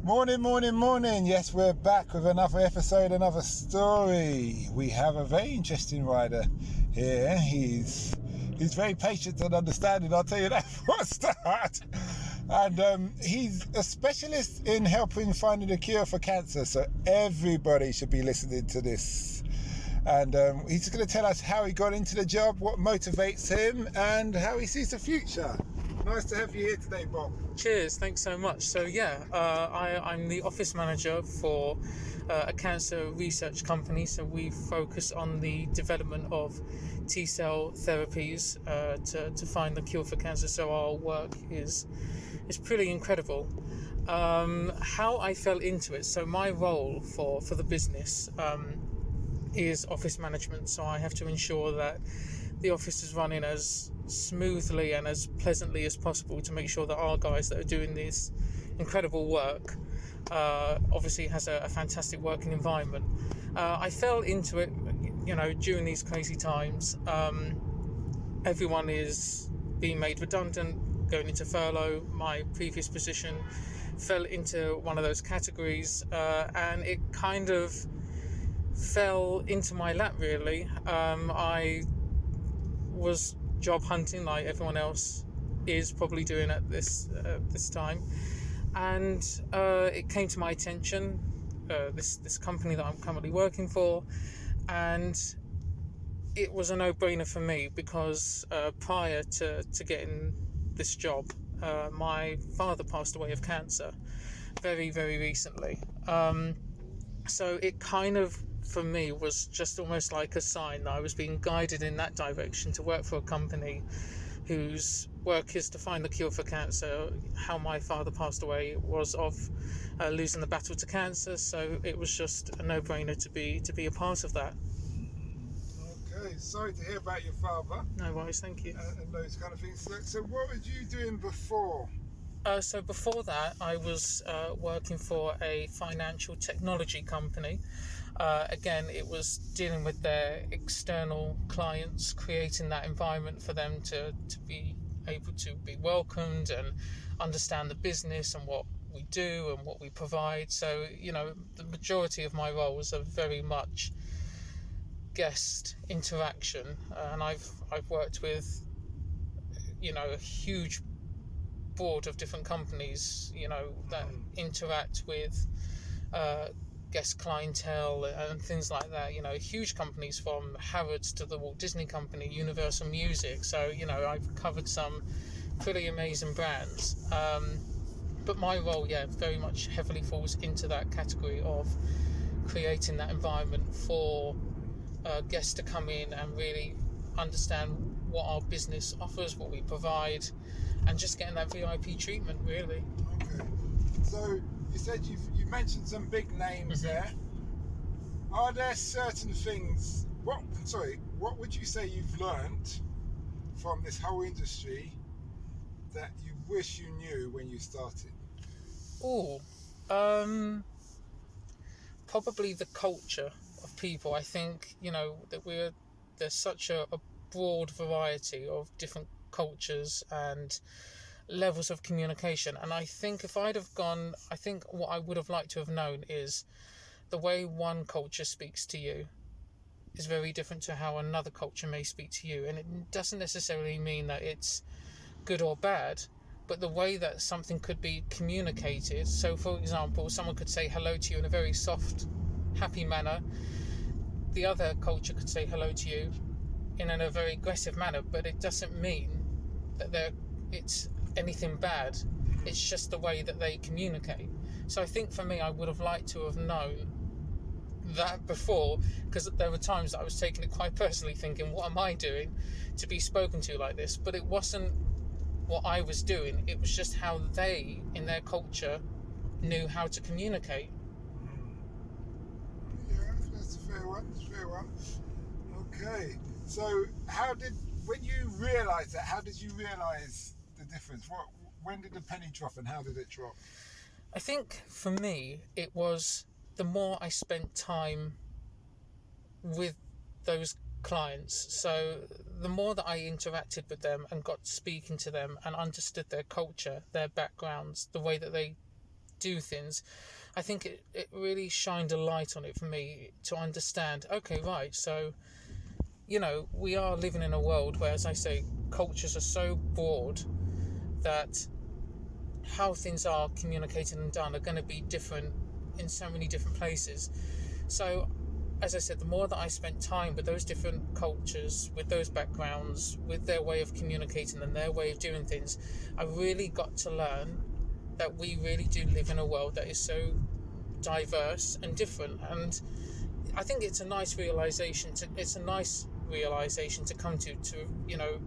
Morning, morning, morning. Yes, we're back with another episode, another story. We have a very interesting rider here. He's very patient and understanding, I'll tell you that for a start. And he's a specialist in helping finding a cure for cancer, so everybody should be listening to this. And he's going to tell us how he got into the job, what motivates him, and how he sees the future. Nice to have you here today, Bob. Cheers, thanks so much. So I'm the office manager for a cancer research company. So we focus on the development of T-cell therapies to find the cure for cancer. So our work is pretty incredible. How I fell into it. So my role for the business is office management. So I have to ensure that the office is running as smoothly and as pleasantly as possible to make sure that our guys that are doing this incredible work obviously has a fantastic working environment. I fell into it, during these crazy times. Everyone is being made redundant, going into furlough. My previous position fell into one of those categories, and it kind of fell into my lap, really. I was job hunting like everyone else is probably doing at this time, and it came to my attention, this company that I'm currently working for, and it was a no-brainer for me because prior to getting this job, my father passed away of cancer very, very recently. So it kind of, for me, was just almost like a sign that I was being guided in that direction to work for a company whose work is to find the cure for cancer. How my father passed away was of losing the battle to cancer, so it was just a no-brainer to be a part of that. Okay, sorry to hear about your father. No worries, thank you. And those kind of things. So what were you doing before? So before that, I was working for a financial technology company. Again, it was dealing with their external clients, creating that environment for them to be able to be welcomed and understand the business and what we do and what we provide. So, the majority of my roles are very much guest interaction, and I've worked with, a huge board of different companies, that interact with guest clientele and things like that. Huge companies from Harrods to the Walt Disney Company, Universal Music. So I've covered some pretty amazing brands, but my role very much heavily falls into that category of creating that environment for guests to come in and really understand what our business offers, what we provide, and just getting that VIP treatment, really. Okay. So you said you mentioned some big names there. Are there certain things? What would you say you've learned from this whole industry that you wish you knew when you started? Probably the culture of people. I think that there's such a broad variety of different cultures and levels of communication, and I think if I'd have gone, I think what I would have liked to have known is the way one culture speaks to you is very different to how another culture may speak to you, and it doesn't necessarily mean that it's good or bad, but the way that something could be communicated. So for example, someone could say hello to you in a very soft, happy manner. The other culture could say hello to you in a very aggressive manner, but it doesn't mean that it's anything bad. It's just the way that they communicate. So I think for me, I would have liked to have known that before, because there were times that I was taking it quite personally, thinking, what am I doing to be spoken to like this? But it wasn't what I was doing, it was just how they, in their culture, knew how to communicate. Yeah, that's a fair one. Okay, so when you realised that, how did you realise the difference? When did the penny drop and how did it drop? I think for me, it was the more I spent time with those clients. So the more that I interacted with them and got speaking to them and understood their culture, their backgrounds, the way that they do things, I think it really shined a light on it for me to understand, okay, right, so, you know, we are living in a world where, as I say, cultures are so broad that how things are communicated and done are going to be different in so many different places. So, as I said, the more that I spent time with those different cultures, with those backgrounds, with their way of communicating and their way of doing things, I really got to learn that we really do live in a world that is so diverse and different. And I think it's a nice realization to come to, you know,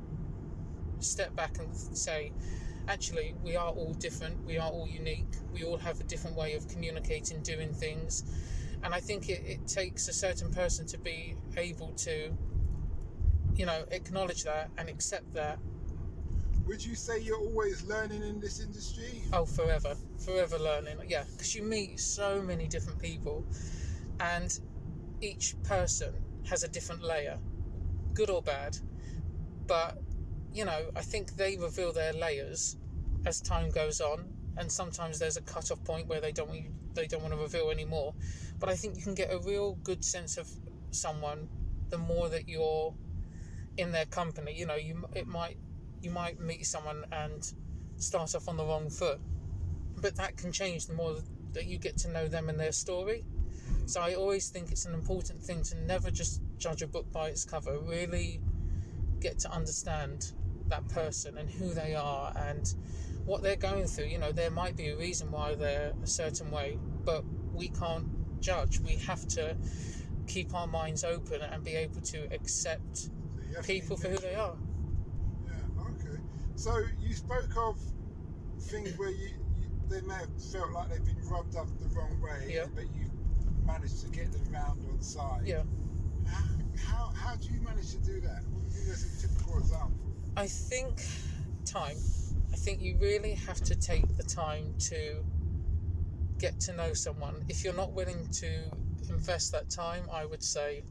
step back and say, actually, we are all different, we are all unique, we all have a different way of communicating, doing things. And I think it takes a certain person to be able to, you know, acknowledge that and accept that. Would you say you're always learning in this industry? Oh, forever learning. Yeah, because you meet so many different people, and each person has a different layer, good or bad. But, you know, I think they reveal their layers as time goes on, and sometimes there's a cut-off point where they don't want to reveal anymore. But I think you can get a real good sense of someone the more that you're in their company. You know, you might meet someone and start off on the wrong foot, but that can change the more that you get to know them and their story. So I always think it's an important thing to never just judge a book by its cover. Really get to understand that person and who they are and what they're going through. You know, there might be a reason why they're a certain way, but we can't judge. We have to keep our minds open and be able to accept people for who they are. Yeah, okay. So you spoke of things where they may have felt like they've been rubbed up the wrong way, yeah, but you managed to get them round on side. Yeah. How do you manage to do that? What would you give us a typical example? I think time. I think you really have to take the time to get to know someone. If you're not willing to invest that time, I would say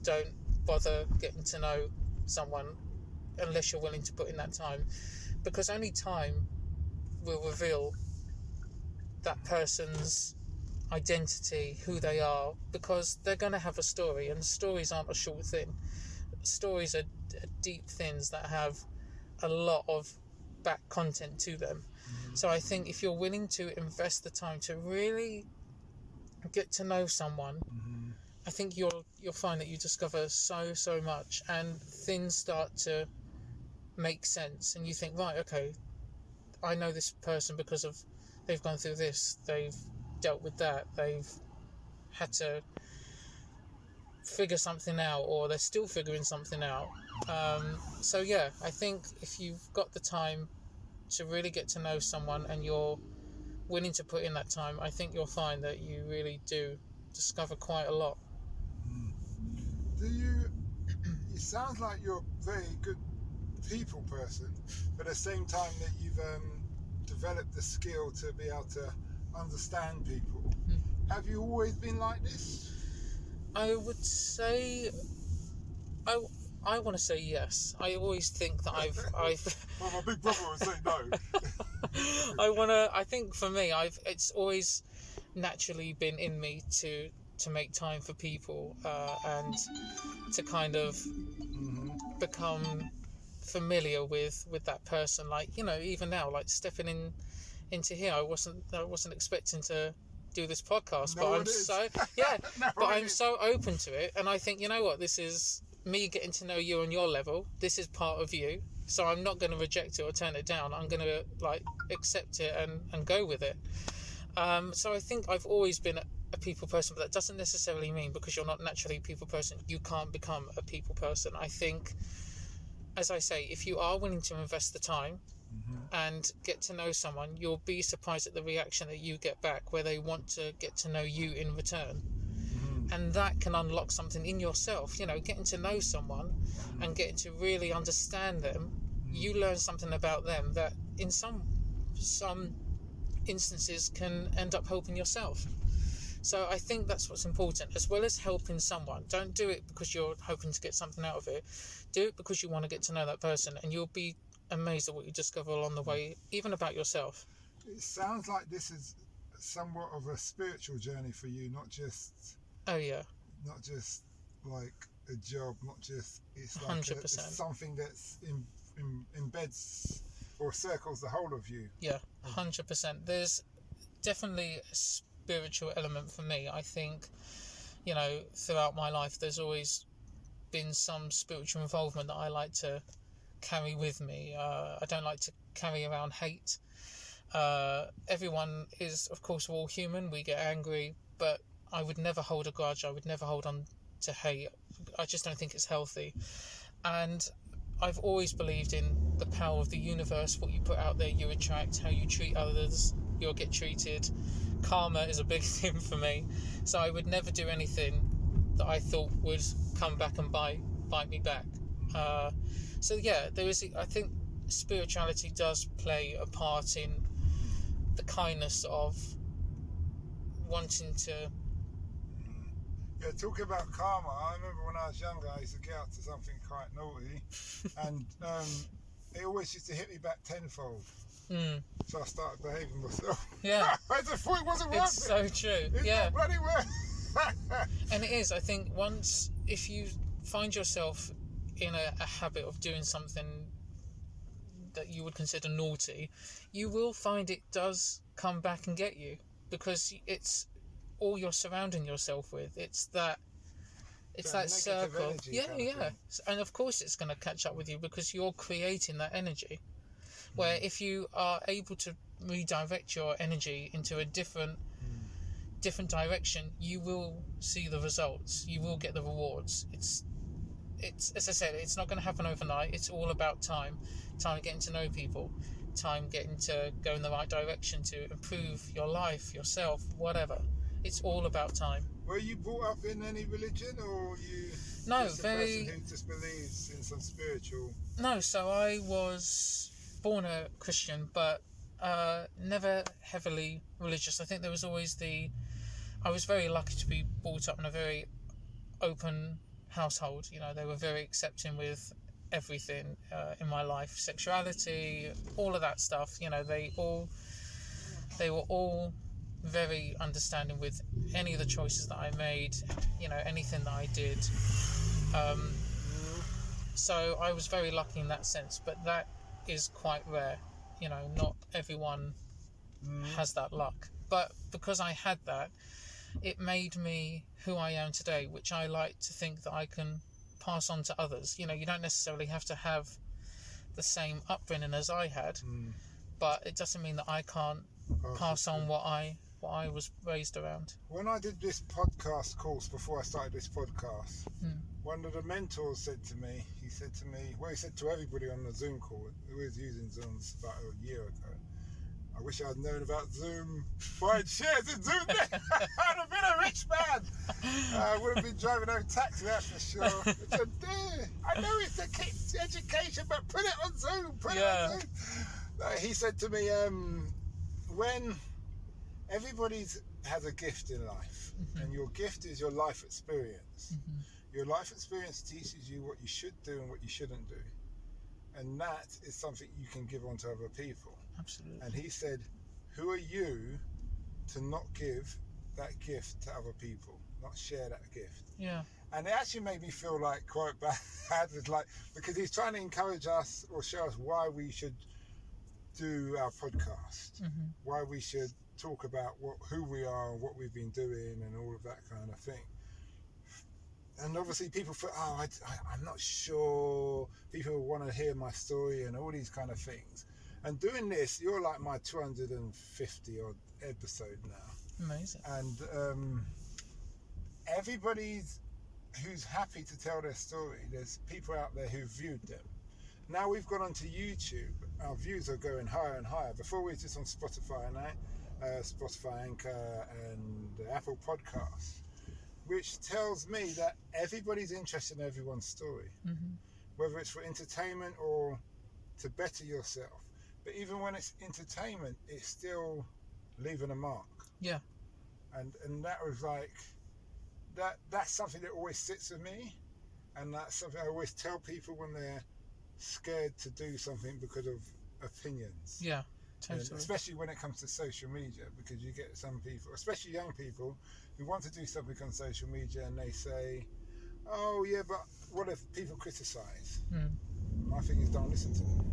don't bother getting to know someone unless you're willing to put in that time, because only time will reveal that person's identity, who they are, because they're going to have a story, and stories aren't a short thing. Stories are deep things that have a lot of back content to them. So I think if you're willing to invest the time to really get to know someone, I think you'll find that you discover so much, and things start to make sense, and you think, right, okay, I know this person because of they've gone through this, they've dealt with that, they've had to figure something out, or they're still figuring something out. So yeah, I think if you've got the time to really get to know someone and you're willing to put in that time, I think you'll find that you really do discover quite a lot. It sounds like you're a very good people person, but at the same time that you've developed the skill to be able to understand people. Have you always been like this? I would say, I want to say yes. I always think that I've Well, my big brother would say no. I think for me, it's always naturally been in me to make time for people, and to kind of become familiar with that person. Like, you know, even now, like stepping into here, I wasn't expecting to do this podcast, but I'm so open to it, and I think, you know what, this is me getting to know you on your level. This is part of you, so I'm not going to reject it or turn it down. I'm going to accept it and go with it. So I think I've always been a people person, but that doesn't necessarily mean because you're not naturally a people person you can't become a people person. I think, as I say, if you are willing to invest the time and get to know someone, you'll be surprised at the reaction that you get back, where they want to get to know you in return. And that can unlock something in yourself. You know, getting to know someone and getting to really understand them, you learn something about them that in some instances can end up helping yourself. So I think that's what's important, as well as helping someone. Don't do it because you're hoping to get something out of it. Do it because you want to get to know that person, and you'll be amazed at what you discover along the way, even about yourself. It sounds like this is somewhat of a spiritual journey for you, not just like a job, not just, it's like 100%. it's something that's embeds or circles the whole of you. Yeah, 100%. There's definitely a spiritual element for me. I think, throughout my life, there's always been some spiritual involvement that I like to carry with me. I don't like to carry around hate. Everyone is, of course, we're all human. We get angry, but I would never hold a grudge. I would never hold on to hate. I just don't think it's healthy. And I've always believed in the power of the universe. What you put out there, you attract. How you treat others, you'll get treated. Karma is a big thing for me. So I would never do anything that I thought would come back and bite me back. So yeah, I think spirituality does play a part in the kindness of wanting to. Yeah, talking about karma, I remember when I was younger, I used to get up to something quite naughty, and it always used to hit me back tenfold. So I started behaving myself. Yeah. I just thought it wasn't worth it. It's so true. It's not bloody worth. And it is. I think if you find yourself in a habit of doing something that you would consider naughty, you will find it does come back and get you, because it's all you're surrounding yourself with. It's that circle. Yeah. And of course it's going to catch up with you, because you're creating that energy. Where if you are able to redirect your energy into a different direction, you will see the results. You will get the rewards. It's as I said, it's not going to happen overnight. It's all about time getting to know people, time getting to go in the right direction to improve your life, yourself, whatever. It's all about time. Were you brought up in any religion, or you no just a person who just believes in some spiritual? No, so I was born a Christian, but never heavily religious. I think there was always I was very lucky to be brought up in a very open household. They were very accepting with everything in my life, sexuality, all of that stuff. They were all very understanding with any of the choices that I made, anything that I did. So I was very lucky in that sense, but that is quite rare. Not everyone has that luck. But because I had that, it made me who I am today, which I like to think that I can pass on to others. You don't necessarily have to have the same upbringing as I had, but it doesn't mean that I can't pass on what I was raised around. When I did this podcast course, before I started this podcast, one of the mentors said to me, he said to everybody on the Zoom call, who was using Zooms about a year ago, I wish I'd known about Zoom, buying shares in Zoom then. I'd have been a rich man. I would have been driving home taxi, that's for sure. I said, I know it's education, but put it on Zoom, put it on Zoom. He said to me, when everybody has a gift in life, and your gift is your life experience. Your life experience teaches you what you should do and what you shouldn't do. And that is something you can give on to other people. Absolutely. And he said, who are you to not give that gift to other people, not share that gift? Yeah. And it actually made me feel like quite bad, because he's trying to encourage us or show us why we should do our podcast, why we should talk about who we are and what we've been doing and all of that kind of thing. And obviously people feel, I'm not sure, people want to hear my story and all these kind of things. And doing this, you're like my 250 odd episode now. Amazing. And everybody who's happy to tell their story, there's people out there who've viewed them. Now we've gone onto YouTube, our views are going higher and higher. Before we were just on Spotify now, Spotify, Anchor and Apple Podcasts, which tells me that everybody's interested in everyone's story, whether it's for entertainment or to better yourself. But even when it's entertainment, it's still leaving a mark. Yeah. And that was like, that's something that always sits with me, and that's something I always tell people when they're scared to do something because of opinions. Yeah. Totally. Especially when it comes to social media, because you get some people, especially young people, who want to do something on social media and they say, oh yeah, but what if people criticise? My thing is, don't listen to them.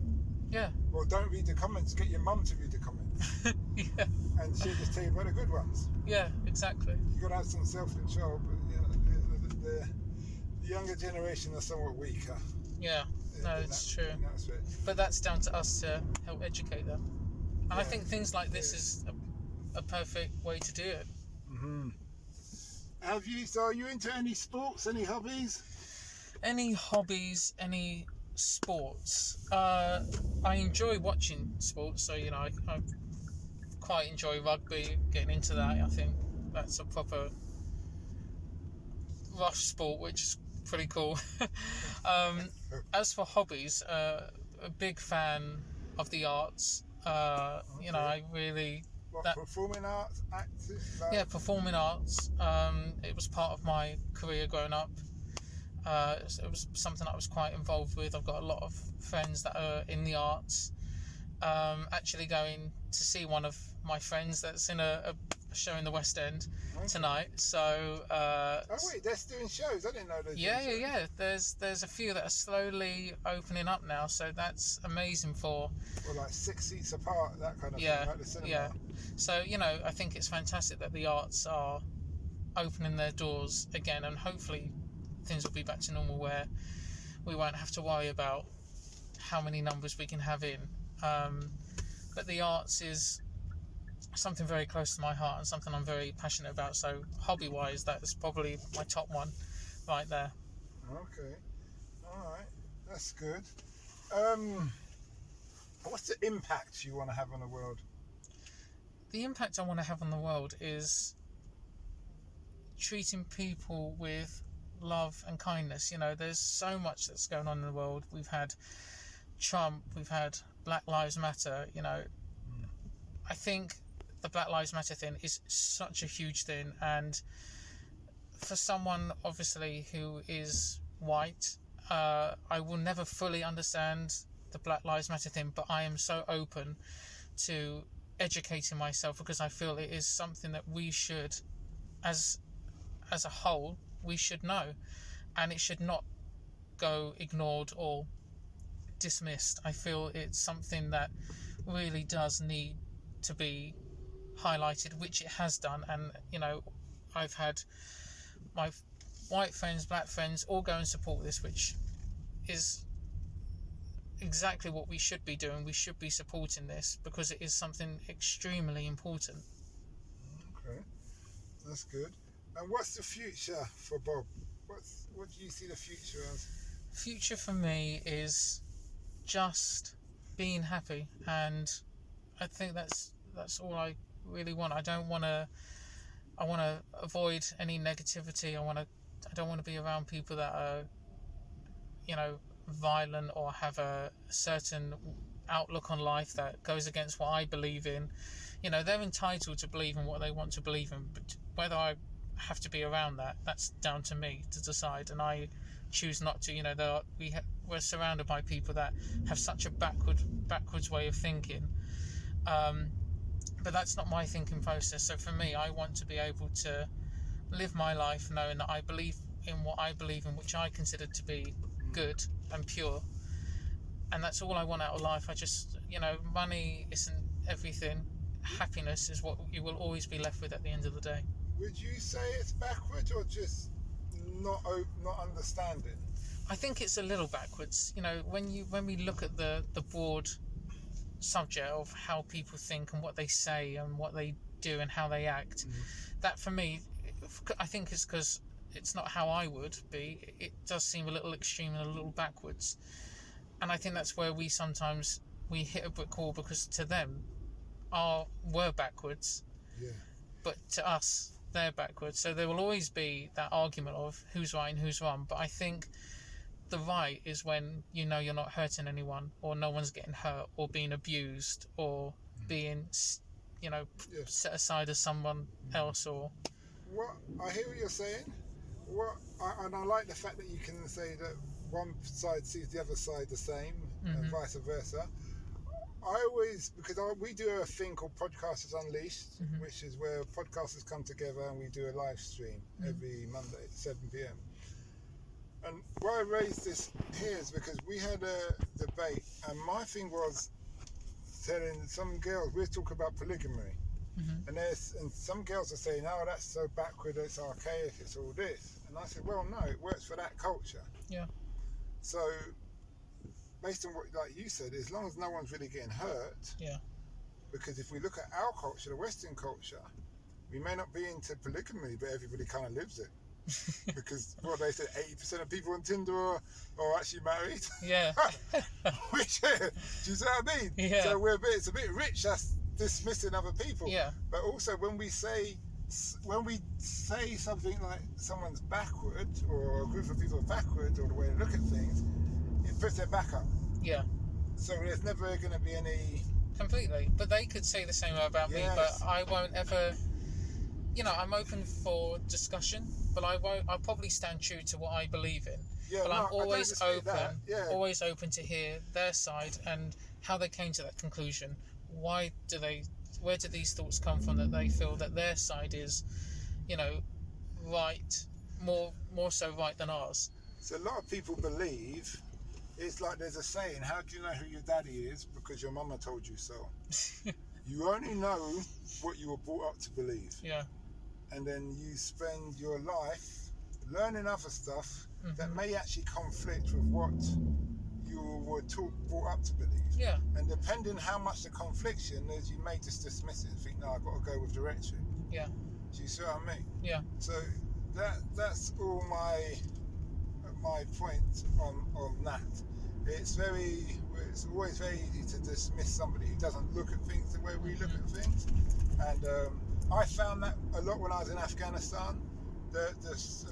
Yeah. Well, don't read the comments, get your mum to read the comments. Yeah. And she'll just tell you about the good ones. Yeah, exactly. You've got to have some self-control, but the younger generation are somewhat weaker. Yeah, no, it's true. But that's down to us to help educate them. And I think things like this is a perfect way to do it. Mm-hmm. So are you into any sports, any hobbies? Any hobbies, any sports? I enjoy watching sports, so I quite enjoy rugby, getting into that. I think that's a proper rough sport, which is pretty cool. As for hobbies, a big fan of the arts. I really... performing arts, acting? Yeah, performing arts. It was part of my career growing up. It was something I was quite involved with. I've got a lot of friends that are in the arts. Actually going to see one of my friends that's in a show in the West End tonight. So oh wait, they're doing shows. I didn't know they. Yeah. There's a few that are slowly opening up now. So that's amazing for. Well, like 6 seats apart, that kind of thing, like the cinema. Yeah. So I think it's fantastic that the arts are opening their doors again, and hopefully things will be back to normal where we won't have to worry about how many numbers we can have in. But the arts is something very close to my heart and something I'm very passionate about. So hobby-wise, that is probably my top one right there. Okay. All right. That's good. What's the impact you want to have on the world? The impact I want to have on the world is treating people with love and kindness. There's so much that's going on in the world. We've had Trump, we've had Black Lives Matter. I think the Black Lives Matter thing is such a huge thing, and for someone obviously who is white, I will never fully understand the Black Lives Matter thing, but I am so open to educating myself because I feel it is something that we should, as a whole, we should know, and it should not go ignored or dismissed. I feel it's something that really does need to be highlighted, which it has done. And I've had my white friends, black friends all go and support this, which is exactly what we should be doing. We should be supporting this because it is something extremely important. Okay, that's good. And what's the future for Bob? What do you see the future as? Future for me is just being happy, and I think that's all I really want. I want to avoid any negativity. I don't want to be around people that are violent or have a certain outlook on life that goes against what I believe in. They're entitled to believe in what they want to believe in, but whether I have to be around that's down to me to decide, and I choose not to. We're surrounded by people that have such a backwards way of thinking, but that's not my thinking process. So for me, I want to be able to live my life knowing that I believe in what I believe in, which I consider to be good and pure, and that's all I want out of life. I just, money isn't everything. Happiness is what you will always be left with at the end of the day. Would you say it's backwards or just not understanding? I think it's a little backwards. When we look at the broad subject of how people think and what they say and what they do and how they act, that for me, I think it's because it's not how I would be. It does seem a little extreme and a little backwards, and I think that's where we sometimes hit a brick wall, because to them we're backwards, but to us they're backwards. So there will always be that argument of who's right and who's wrong. But I think the right is when you're not hurting anyone, or no one's getting hurt or being abused or being set aside as someone else. Or what I hear what you're saying. And I like the fact that you can say that one side sees the other side the same and vice versa. I always, because we do a thing called Podcasters Unleashed, which is where podcasters come together and we do a live stream every Monday at 7 p.m. And why I raised this here is because we had a debate, and my thing was telling some girls, we're talking about polygamy, and some girls are saying, oh, that's so backward, it's archaic, it's all this. And I said, well, no, it works for that culture. Yeah. So, based on what, like you said, as long as no one's really getting hurt, because if we look at our culture, the Western culture, we may not be into polygamy, but everybody kind of lives it. Because what they said, 80% of people on Tinder are actually married. Yeah. Which, do you see what I mean? Yeah. So it's a bit rich us dismissing other people. Yeah. But also when we say something like someone's backward, or a group of people are backward, or the way they look at things, it puts their back up. Yeah. So there's never going to be any. Completely. But they could say the same about me, but I won't ever. I'm open for discussion, but I'll probably stand true to what I believe in. Yeah, but I'm always open to hear their side and how they came to that conclusion. Where do these thoughts come from that they feel that their side is, right, more so right than ours? So a lot of people believe, it's like there's a saying, how do you know who your daddy is? Because your mama told you so. You only know what you were brought up to believe. Yeah. And then you spend your life learning other stuff that may actually conflict with what you were brought up to believe. Yeah. And depending how much the confliction is, you may just dismiss it and think, no, I've got to go with the recipe. Yeah. Do you see what I mean? Yeah. So that's all my point on that. It's always very easy to dismiss somebody who doesn't look at things the way we look at things. And I found that a lot when I was in Afghanistan. A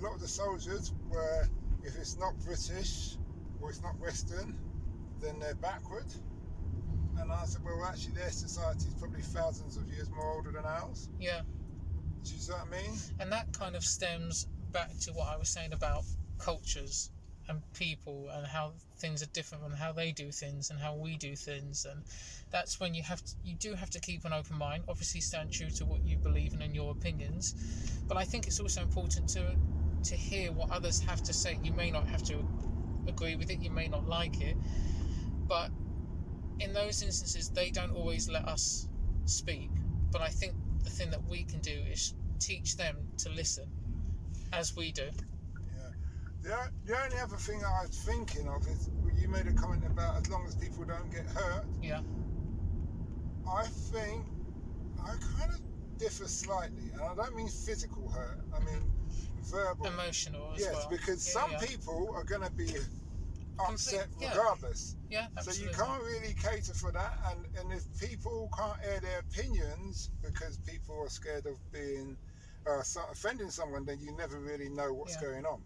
lot of the soldiers were, if it's not British or it's not Western, then they're backward. And I said, well, actually, their society is probably thousands of years more older than ours. Yeah. Do you see what I mean? And that kind of stems back to what I was saying about cultures and people and how things are different and how they do things and how we do things. And that's when you do have to keep an open mind, obviously stand true to what you believe in and your opinions, but I think it's also important to hear what others have to say. You may not have to agree with it, you may not like it, but in those instances they don't always let us speak. But I think the thing that we can do is teach them to listen as we do. The only other thing I was thinking of is, you made a comment about as long as people don't get hurt. Yeah. I think I kind of differ slightly, and I don't mean physical hurt, I mean verbal. Emotional as well. Yes, because some people are going to be upset regardless. Yeah, absolutely. So you can't really cater for that, and if people can't air their opinions because people are scared of being offending someone, then you never really know what's going on.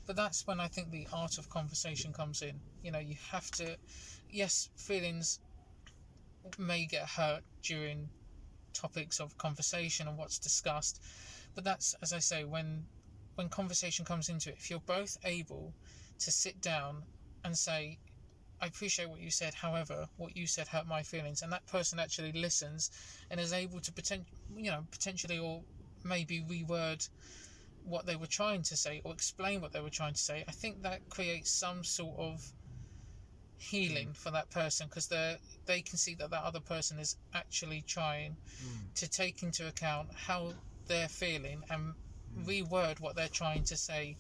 But that's when I think the art of conversation comes in. You have to, yes, feelings may get hurt during topics of conversation and what's discussed, but that's, as I say, when conversation comes into it, if you're both able to sit down and say, I appreciate what you said, however, what you said hurt my feelings, and that person actually listens and is able to potentially or maybe reword what they were trying to say or explain what they were trying to say, I think that creates some sort of healing for that person, because they can see that other person is actually trying to take into account how they're feeling and reword what they're trying to say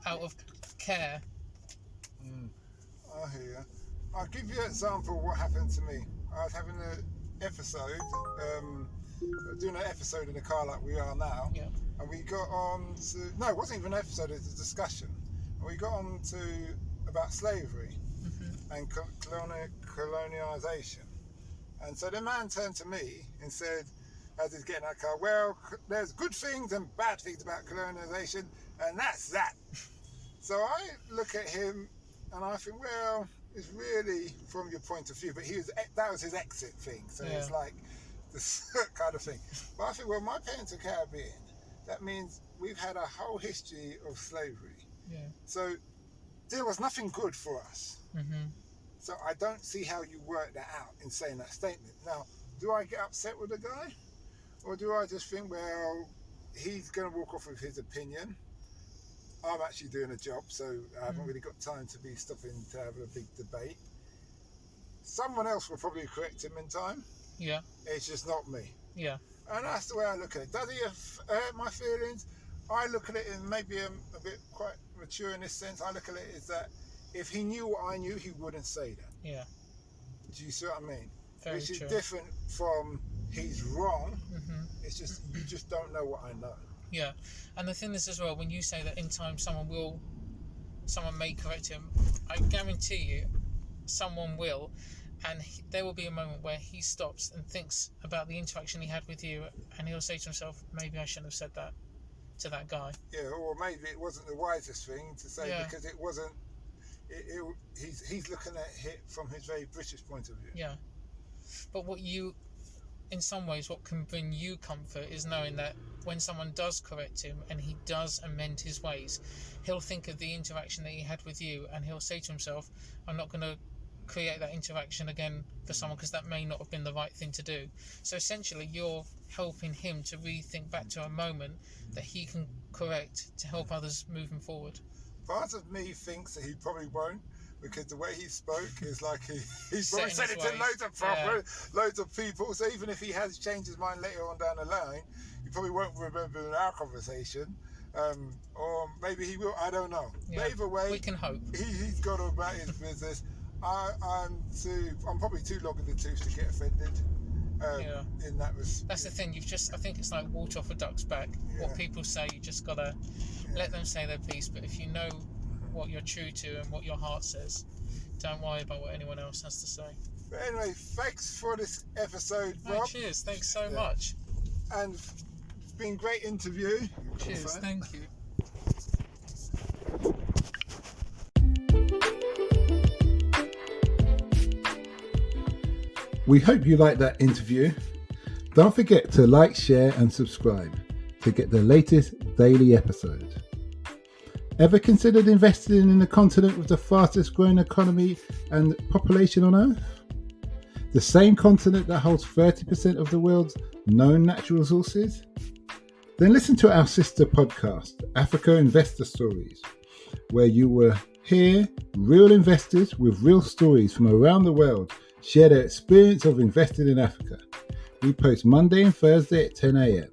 out of care. I hear you. I'll give you an example of what happened to me. I was having an episode, doing an episode in the car like we are now, and we got on to, no, it wasn't even an episode, it was a discussion, and we got on to about slavery and colonialisation. And so the man turned to me and said, as he's getting out of the car, well, there's good things and bad things about colonialisation, and that's that. So I look at him and I think, well, it's really from your point of view, but that was his exit thing, so it's like this kind of thing. But I think, well, my parents are Caribbean. That means we've had a whole history of slavery. Yeah. So there was nothing good for us. So I don't see how you work that out in saying that statement. Now, do I get upset with the guy? Or do I just think, well, he's going to walk off with his opinion. I'm actually doing a job, so I haven't really got time to be stopping to have a big debate. Someone else will probably correct him in time. Yeah. It's just not me. Yeah. And that's the way I look at it. Does he hurt my feelings? I look at it in maybe a bit quite mature in this sense. I look at it as that if he knew what I knew, he wouldn't say that. Yeah. Do you see what I mean? Very Which true. is different from he's wrong. Mm-hmm. It's just you just don't know what I know. Yeah, and the thing is as well, when you say that in time someone may correct him, I guarantee you, someone will, and there will be a moment where he stops and thinks about the interaction he had with you, and he'll say to himself, maybe I shouldn't have said that to that guy. Yeah, or maybe it wasn't the wisest thing to say because it wasn't. He's looking at it from his very British point of view. Yeah, but in some ways, what can bring you comfort is knowing that when someone does correct him and he does amend his ways, he'll think of the interaction that he had with you and he'll say to himself, I'm not going to create that interaction again for someone because that may not have been the right thing to do. So essentially, you're helping him to rethink back to a moment that he can correct to help others moving forward. Part of me thinks that he probably won't, because the way he spoke is like he's probably said it to loads of people. So even if he has changed his mind later on down the line, he probably won't remember our conversation, or maybe he will. I don't know. Yeah, but either way, we can hope. He's gone about his business. I'm probably too long in the tooth to get offended. In that respect. That's the thing. I think it's like water off a duck's back. Yeah. What people say, you just gotta let them say their piece. But if you know what you're true to and what your heart says, don't worry about what anyone else has to say. But anyway, thanks for this episode, Rob. Oh, cheers. Thanks so much. And it's been a great interview. Cheers. Thank you. We hope you liked that interview. Don't forget to like, share and subscribe to get the latest daily episode. Ever considered investing in the continent with the fastest growing economy and population on Earth? The same continent that holds 30% of the world's known natural resources? Then listen to our sister podcast, Africa Investor Stories, where you will hear real investors with real stories from around the world share their experience of investing in Africa. We post Monday and Thursday at 10 a.m.